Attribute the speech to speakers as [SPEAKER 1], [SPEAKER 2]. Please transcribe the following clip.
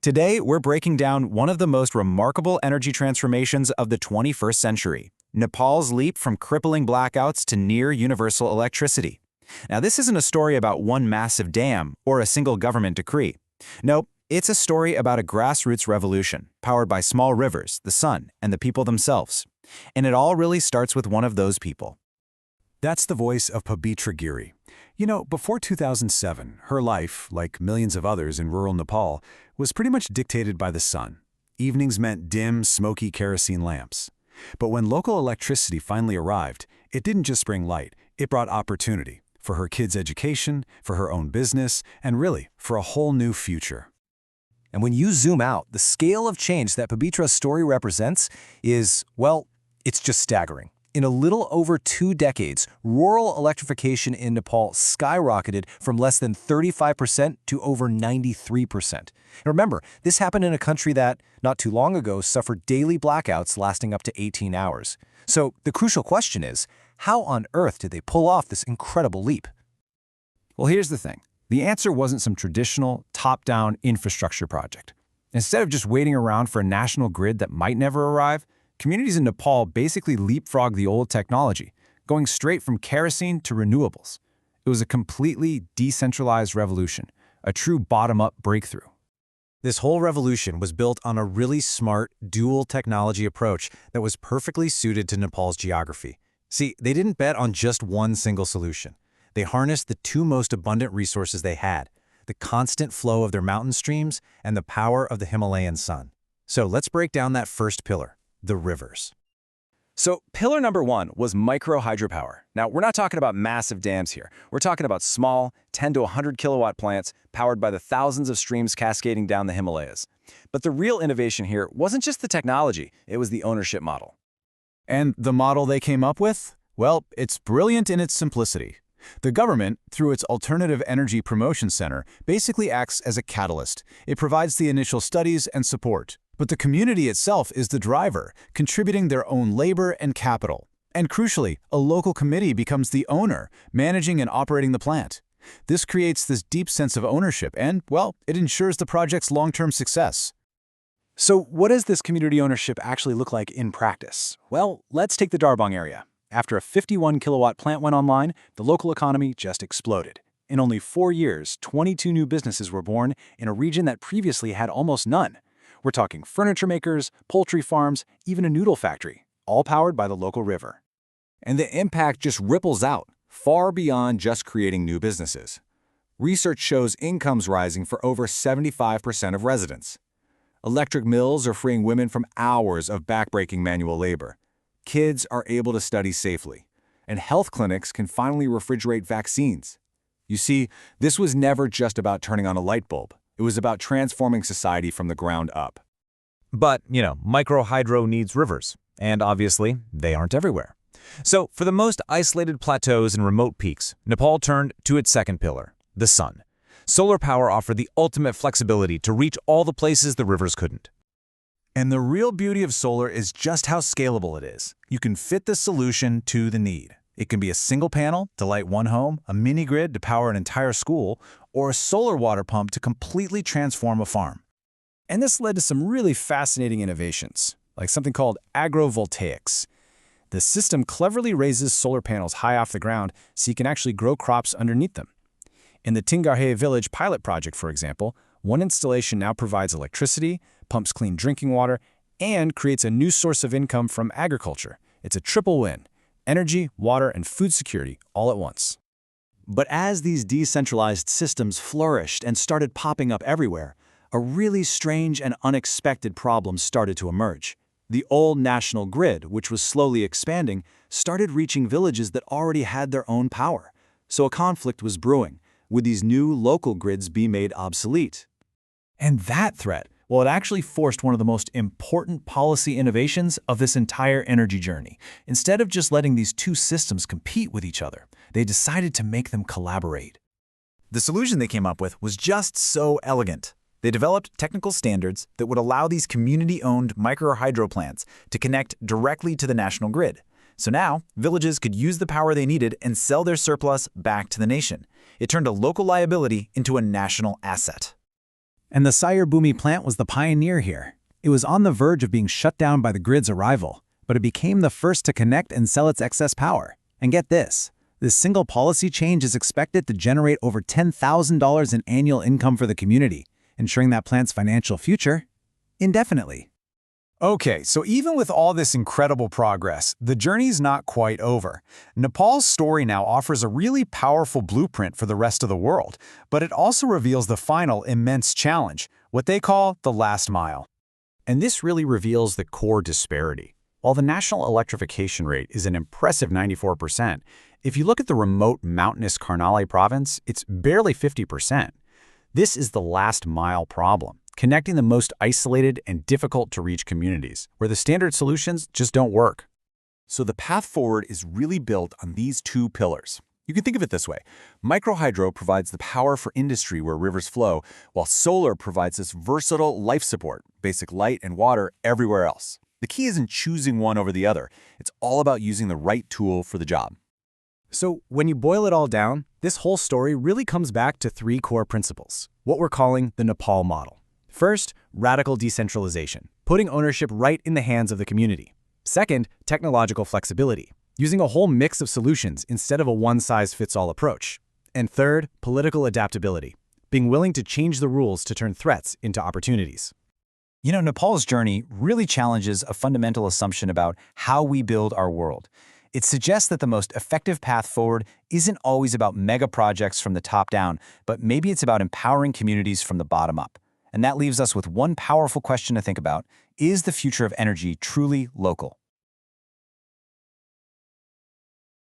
[SPEAKER 1] Today, we're breaking down one of the most remarkable energy transformations of the 21st century, Nepal's leap from crippling blackouts to near universal electricity. Now, this isn't a story about one massive dam or a single government decree. No, it's a story about a grassroots revolution powered by small rivers, the sun, and the people themselves. And it all really starts with one of those people.
[SPEAKER 2] That's the voice of Pabitra Giri. Before 2007, her life, like millions of others in rural Nepal, was pretty much dictated by the sun. Evenings meant dim, smoky kerosene lamps. But when local electricity finally arrived, it didn't just bring light, it brought opportunity for her kids' education, for her own business, and really, for a whole new future.
[SPEAKER 3] And when you zoom out, the scale of change that Pabitra's story represents is, well, it's just staggering. In a little over 2 decades, rural electrification in Nepal skyrocketed from less than 35% to over 93%. And remember, this happened in a country that, not too long ago, suffered daily blackouts lasting up to 18 hours. So the crucial question is, how on earth did they pull off this incredible leap?
[SPEAKER 1] Well, here's the thing. The answer wasn't some traditional, top-down infrastructure project. Instead of just waiting around for a national grid that might never arrive, communities in Nepal basically leapfrogged the old technology, going straight from kerosene to renewables. It was a completely decentralized revolution, a true bottom-up breakthrough.
[SPEAKER 4] This whole revolution was built on a really smart, dual technology approach that was perfectly suited to Nepal's geography. See, they didn't bet on just one single solution. They harnessed the 2 most abundant resources they had, the constant flow of their mountain streams and the power of the Himalayan sun. So let's break down that first pillar, the rivers.
[SPEAKER 1] So pillar number 1 was micro-hydropower. Now, we're not talking about massive dams here. We're talking about small, 10 to 100 kilowatt plants powered by the thousands of streams cascading down the Himalayas. But the real innovation here wasn't just the technology, it was the ownership model.
[SPEAKER 2] And the model they came up with? Well, it's brilliant in its simplicity. The government, through its Alternative Energy Promotion Center, basically acts as a catalyst. It provides the initial studies and support. But the community itself is the driver, contributing their own labor and capital. And crucially, a local committee becomes the owner, managing and operating the plant. This creates this deep sense of ownership and, well, it ensures the project's long-term success.
[SPEAKER 3] So what does this community ownership actually look like in practice? Well, let's take the Darbong area. After a 51-kilowatt plant went online, the local economy just exploded. In only 4 years, 22 new businesses were born in a region that previously had almost none. We're talking furniture makers, poultry farms, even a noodle factory, all powered by the local river.
[SPEAKER 5] And the impact just ripples out, far beyond just creating new businesses. Research shows incomes rising for over 75% of residents. Electric mills are freeing women from hours of backbreaking manual labor. Kids are able to study safely, and health clinics can finally refrigerate vaccines. You see, this was never just about turning on a light bulb. It was about transforming society from the ground up.
[SPEAKER 4] But, micro-hydro needs rivers, and obviously, they aren't everywhere. So, for the most isolated plateaus and remote peaks, Nepal turned to its second pillar, the sun. Solar power offered the ultimate flexibility to reach all the places the rivers couldn't.
[SPEAKER 2] And the real beauty of solar is just how scalable it is. You can fit the solution to the need. It can be a single panel to light one home, a mini-grid to power an entire school, or a solar water pump to completely transform a farm.
[SPEAKER 3] And this led to some really fascinating innovations, like something called agrovoltaics. The system cleverly raises solar panels high off the ground so you can actually grow crops underneath them. In the Tingarhe village pilot project, for example, one installation now provides electricity, pumps clean drinking water, and creates a new source of income from agriculture. It's a triple win: energy, water, and food security all at once.
[SPEAKER 4] But as these decentralized systems flourished and started popping up everywhere, a really strange and unexpected problem started to emerge. The old national grid, which was slowly expanding, started reaching villages that already had their own power. So a conflict was brewing. Would these new local grids be made obsolete?
[SPEAKER 3] And that threat, well, it actually forced one of the most important policy innovations of this entire energy journey. Instead of just letting these 2 systems compete with each other, they decided to make them collaborate.
[SPEAKER 2] The solution they came up with was just so elegant. They developed technical standards that would allow these community-owned micro-hydro plants to connect directly to the national grid. So now, villages could use the power they needed and sell their surplus back to the nation. It turned a local liability into a national asset.
[SPEAKER 3] And the Sayur Bhumi plant was the pioneer here. It was on the verge of being shut down by the grid's arrival, but it became the first to connect and sell its excess power. And get this single policy change is expected to generate over $10,000 in annual income for the community, ensuring that plant's financial future indefinitely.
[SPEAKER 2] Okay, so even with all this incredible progress, the journey's not quite over. Nepal's story now offers a really powerful blueprint for the rest of the world, but it also reveals the final immense challenge, what they call the last mile.
[SPEAKER 1] And this really reveals the core disparity. While the national electrification rate is an impressive 94%, if you look at the remote mountainous Karnali province, it's barely 50%. This is the last mile problem, connecting the most isolated and difficult-to-reach communities, where the standard solutions just don't work. So the path forward is really built on these two pillars. You can think of it this way. Microhydro provides the power for industry where rivers flow, while solar provides this versatile life support, basic light and water everywhere else. The key isn't choosing one over the other. It's all about using the right tool for the job.
[SPEAKER 3] So when you boil it all down, this whole story really comes back to three core principles, what we're calling the Nepal model. First, radical decentralization, putting ownership right in the hands of the community. Second, technological flexibility, using a whole mix of solutions instead of a one-size-fits-all approach. And third, political adaptability, being willing to change the rules to turn threats into opportunities.
[SPEAKER 1] You know, Nepal's journey really challenges a fundamental assumption about how we build our world. It suggests that the most effective path forward isn't always about mega projects from the top down, but maybe it's about empowering communities from the bottom up. And that leaves us with one powerful question to think about: is the future of energy truly local?